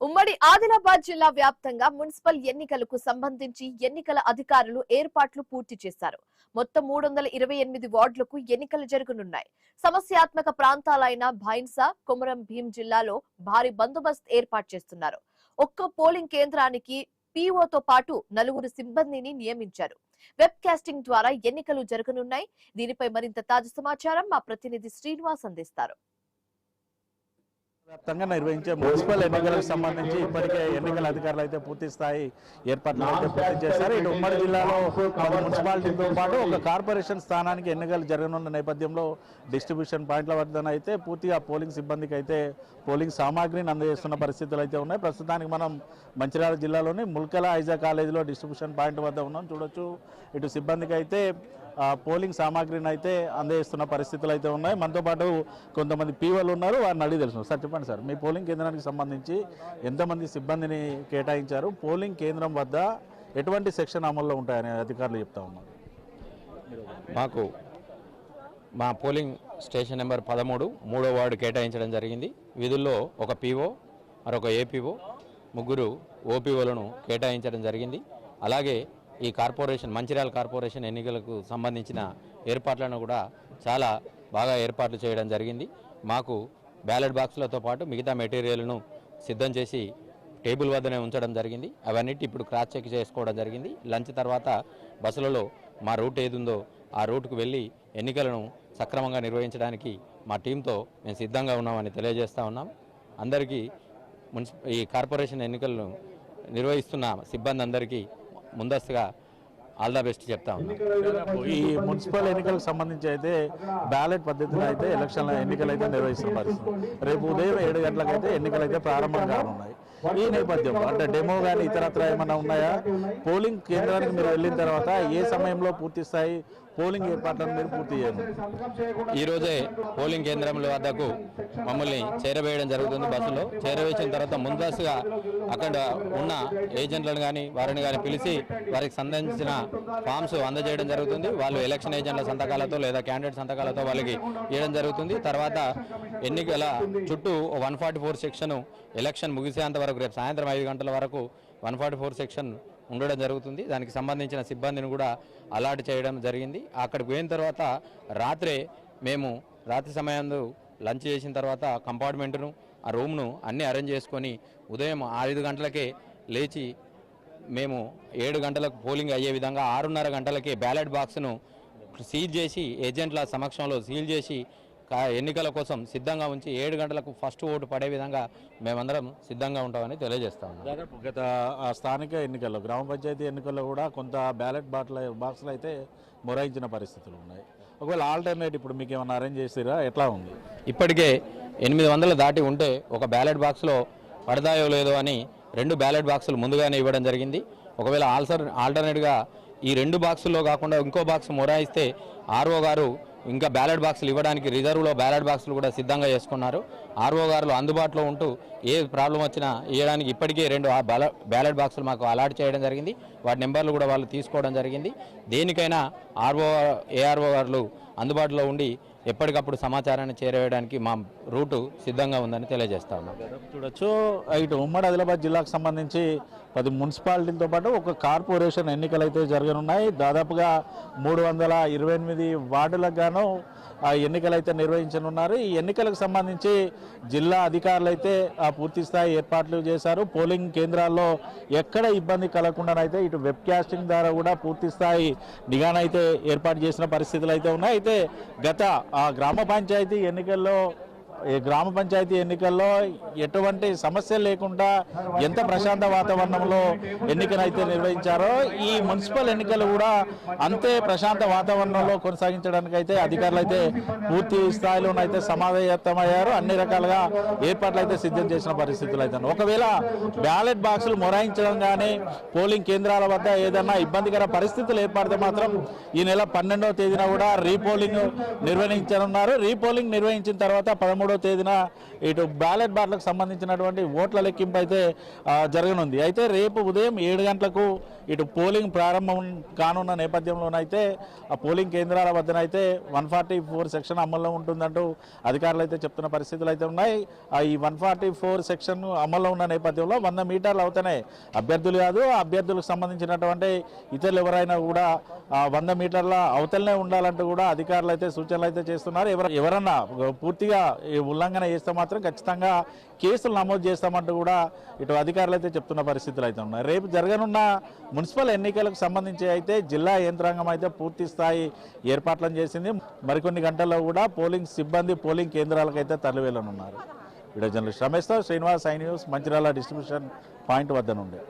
ఉమ్మడి ఆదిలాబాద్ జిల్లా వ్యాప్తంగా మున్సిపల్ ఎన్నికలకు సంబంధించి ఎన్నికల అధికారులు ఏర్పాట్లు పూర్తి చేశారు. మొత్తం 328 వార్డులకు ఎన్నికలు జరగనున్నాయి. సమస్యాత్మక ప్రాంతాలైన భైన్సా, కొమరం భీం జిల్లాలో భారీ బందోబస్తు ఏర్పాటు చేస్తున్నారు. ఒక్క పోలింగ్ కేంద్రానికి పీఓతో పాటు 4 సిబ్బందిని నియమించారు. వెబ్ కాస్టింగ్ ద్వారా ఎన్నికలు జరగనున్నాయి. దీనిపై మరింత తాజా సమాచారం మా ప్రతినిధి శ్రీనివాస్ అందిస్తారు. వ్యాప్తంగా నిర్వహించే మున్సిపల్ ఎన్నికలకు సంబంధించి ఇప్పటికే ఎన్నికల అధికారులు అయితే పూర్తి స్థాయి ఏర్పాట్లు అయితే పూర్తి చేశారు. ఇటు ఉమ్మడి జిల్లాలో మున్సిపాలిటీతో పాటు ఒక కార్పొరేషన్ స్థానానికి ఎన్నికలు జరగనున్న నేపథ్యంలో డిస్ట్రిబ్యూషన్ పాయింట్ల వద్ద అయితే పూర్తిగా పోలింగ్ సిబ్బందికి అయితే పోలింగ్ సామాగ్రిని అందజేస్తున్న పరిస్థితులు అయితే ఉన్నాయి. ప్రస్తుతానికి మనం మంచిర్యాల జిల్లాలోని ముల్కల ఐజా కాలేజీలో డిస్ట్రిబ్యూషన్ పాయింట్ వద్ద ఉన్నాం. చూడొచ్చు, ఇటు సిబ్బందికి అయితే పోలింగ్ సామాగ్రిని అయితే అందజేస్తున్న పరిస్థితులు అయితే ఉన్నాయి. మనతో పాటు కొంతమంది పీఓలు ఉన్నారు, వారిని అడిగి తెలుసు. సార్ చెప్పండి సార్, మీ పోలింగ్ కేంద్రానికి సంబంధించి ఎంతమంది సిబ్బందిని కేటాయించారు? పోలింగ్ కేంద్రం వద్ద ఎటువంటి సెక్షన్ అమల్లో ఉంటాయని అధికారులు చెప్తా ఉన్నారు. మా పోలింగ్ స్టేషన్ నెంబర్ 13 3వ వార్డు కేటాయించడం జరిగింది. విధుల్లో ఒక పీఓ, మరొక ఏపీఓ, 3 ఓపీఓలను కేటాయించడం జరిగింది. అలాగే ఈ కార్పొరేషన్ మంచిర్యాల కార్పొరేషన్ ఎన్నికలకు సంబంధించిన ఏర్పాట్లను కూడా చాలా బాగా ఏర్పాట్లు చేయడం జరిగింది. మాకు బ్యాలెట్ బాక్సులతో పాటు మిగతా మెటీరియల్ను సిద్ధం చేసి టేబుల్ వద్దనే ఉంచడం జరిగింది. అవన్నిటి ఇప్పుడు క్రాస్ చెక్ చేసుకోవడం జరిగింది. లంచ్ తర్వాత బస్సులలో మా రూట్ ఏది ఉందో ఆ రూట్కు వెళ్ళి ఎన్నికలను సక్రమంగా నిర్వహించడానికి మా టీంతో మేము సిద్ధంగా ఉన్నామని తెలియజేస్తూ ఉన్నాం. అందరికీ ఈ కార్పొరేషన్ ఎన్నికలను నిర్వహిస్తున్న సిబ్బంది అందరికీ ముందస్తుగా ఆల్ ద బెస్ట్ చెప్తా ఉన్నాం. ఈ మున్సిపల్ ఎన్నికలకు సంబంధించి అయితే బ్యాలెట్ పద్ధతిలో అయితే ఎన్నికలు అయితే నిర్వహిస్తున్న పరిస్థితి. రేపు ఉదయం 7 గంటలకైతే ఎన్నికలు అయితే ప్రారంభం కానున్నాయి. ఈ నేపథ్యంలో అంటే డెమో కానీ ఇతరత్ర ఏమైనా ఉన్నాయా? పోలింగ్ కేంద్రానికి మీరు వెళ్ళిన తర్వాత ఏ సమయంలో పూర్తి స్థాయి పోలింగ్ ఏర్పాట్లను మీరు పూర్తి చేయాలి? ఈరోజే పోలింగ్ కేంద్రంలో వద్దకు మమ్మల్ని చేరవేయడం జరుగుతుంది. బస్సులో చేరవేసిన తర్వాత ముందస్తుగా అక్కడ ఉన్న ఏజెంట్లను కానీ వారిని కానీ పిలిచి వారికి సంబంధించిన ఫామ్స్ అందజేయడం జరుగుతుంది. వాళ్ళు ఎలక్షన్ ఏజెంట్ల సంతకాలతో లేదా క్యాండిడేట్ సంతకాలతో వాళ్ళకి ఇవ్వడం జరుగుతుంది. తర్వాత ఎన్నికల చుట్టూ 144 సెక్షన్ ఎలక్షన్ ముగిసేంత వరకు రేపు సాయంత్రం 5 గంటల వరకు 144 సెక్షన్ ఉండడం జరుగుతుంది. దానికి సంబంధించిన సిబ్బందిని కూడా అలాట్ చేయడం జరిగింది. అక్కడికి పోయిన తర్వాత రాత్రి సమయంలో లంచ్ చేసిన తర్వాత కంపార్ట్మెంట్ను ఆ రూమ్ను అన్నీ అరేంజ్ చేసుకొని ఉదయం 5 గంటలకే లేచి మేము 7 గంటలకు పోలింగ్ అయ్యే విధంగా 6:30 గంటలకే బ్యాలెట్ బాక్స్ను సీల్ చేసి ఏజెంట్ల సమక్షంలో సీల్ చేసి ఎన్నికల కోసం సిద్ధంగా ఉంచి 7 గంటలకు ఫస్ట్ ఓటు పడే విధంగా మేమందరం సిద్ధంగా ఉంటామని తెలియజేస్తాము. దాదాపు గత స్థానిక ఎన్నికల్లో గ్రామ పంచాయతీ ఎన్నికల్లో కూడా కొంత బ్యాలెట్ బాక్స్లు అయితే మొరాయించిన పరిస్థితులు ఉన్నాయి. ఒకవేళ ఆల్టర్నేట్ ఇప్పుడు మీకు ఏమైనా అరేంజ్ చేసిరా? ఎట్లా ఉంది? ఇప్పటికే 800 దాటి ఉంటే ఒక బ్యాలెట్ బాక్స్లో పడతాయో లేదో అని 2 బ్యాలెట్ బాక్సులు ముందుగానే ఇవ్వడం జరిగింది. ఒకవేళ ఆల్టర్నేట్గా ఈ 2 బాక్సుల్లో కాకుండా ఇంకో బాక్స్ మొరాయిస్తే ఆర్ఓ గారు ఇంకా బ్యాలెట్ బాక్సులు ఇవ్వడానికి రిజర్వ్లో బ్యాలెట్ బాక్సులు కూడా సిద్ధంగా చేసుకున్నారు. ఆర్ఓ గారు అందుబాటులో ఉంటూ ఏ ప్రాబ్లం వచ్చినా ఇవ్వడానికి ఇప్పటికే 2 బ్యాలెట్ బాక్సులు మాకు అలాట్ చేయడం జరిగింది. వాటి నెంబర్లు కూడా వాళ్ళు తీసుకోవడం జరిగింది. దేనికైనా ఏఆర్ఓ గారు అందుబాటులో ఉండి ఎప్పటికప్పుడు సమాచారాన్ని చేరవేయడానికి మా రూటు సిద్ధంగా ఉందని తెలియజేస్తా ఉన్నాం. చూడొచ్చు, ఇటు ఉమ్మడి ఆదిలాబాద్ జిల్లాకు సంబంధించి 10 మున్సిపాలిటీలతో పాటు ఒక కార్పొరేషన్ ఎన్నికలు అయితే జరగనున్నాయి. దాదాపుగా 328 వార్డులకు గాను ఎన్నికలు అయితే నిర్వహించనున్నారు. ఈ ఎన్నికలకు సంబంధించి జిల్లా అధికారులు అయితే పూర్తి స్థాయి ఏర్పాట్లు చేశారు. పోలింగ్ కేంద్రాల్లో ఎక్కడ ఇబ్బంది కలగకుండానైతే ఇటు వెబ్ కాస్టింగ్ ద్వారా కూడా పూర్తి స్థాయి నిఘానైతే ఏర్పాటు చేసిన పరిస్థితులు అయితే ఉన్నాయి. అయితే గత గ్రామ పంచాయతీ ఎన్నికల్లో ఎటువంటి సమస్యలు లేకుండా ఎంత ప్రశాంత వాతావరణంలో ఎన్నికనైతే నిర్వహించారో ఈ మున్సిపల్ ఎన్నికలు కూడా అంతే ప్రశాంత వాతావరణంలో కొనసాగించడానికి అయితే అధికారులు అయితే పూర్తి స్థాయిలోనైతే సమావేశమయ్యారు. అన్ని రకాలుగా ఏర్పాట్లు అయితే సిద్ధం చేసిన పరిస్థితులు అయితే. ఒకవేళ బ్యాలెట్ బాక్సులు మొరాయించడం కానీ పోలింగ్ కేంద్రాల వద్ద ఏదైనా ఇబ్బందికర పరిస్థితులు ఏర్పడితే మాత్రం ఈ నెల 12వ తేదీన కూడా రీపోలింగ్ నిర్వహించనున్నారు. రీపోలింగ్ నిర్వహించిన తర్వాత 13 23వ తేదీన ఇటు బ్యాలెట్ బాట్లకు సంబంధించినటువంటి ఓట్ల లెక్కింపు అయితే జరగనుంది. అయితే రేపు ఉదయం 7 గంటలకు ఇటు పోలింగ్ ప్రారంభం కానున్న నేపథ్యంలోనైతే ఆ పోలింగ్ కేంద్రాల వద్దనైతే 144 సెక్షన్ అమల్లో ఉంటుందంటూ అధికారులు అయితే చెప్తున్న పరిస్థితులు అయితే ఉన్నాయి. ఈ 144 సెక్షన్ అమల్లో ఉన్న నేపథ్యంలో 100 మీటర్లు అవుతానే అభ్యర్థులు కాదు, అభ్యర్థులకు సంబంధించినటువంటి ఇతరులు ఎవరైనా కూడా 100 మీటర్ల అవతలనే ఉండాలంటూ కూడా అధికారులు అయితే సూచనలు అయితే చేస్తున్నారు. ఎవరన్నా పూర్తిగా ఉల్లంఘన చేస్తే మాత్రం ఖచ్చితంగా కేసులు నమోదు చేస్తామంటూ కూడా ఇటు అధికారులు అయితే చెప్తున్న పరిస్థితులు అయితే ఉన్నాయి. రేపు జరగనున్న మున్సిపల్ ఎన్నికలకు సంబంధించి అయితే జిల్లా యంత్రాంగం అయితే పూర్తి స్థాయి ఏర్పాట్లను చేసింది. మరికొన్ని గంటల్లో కూడా పోలింగ్ సిబ్బంది పోలింగ్ కేంద్రాలకు అయితే తరలివేలనున్నారు. వీడియో జర్నలిస్ట్ రమేష్తో Srinivas, I news, Mancherial distribution point వద్ద నుండి.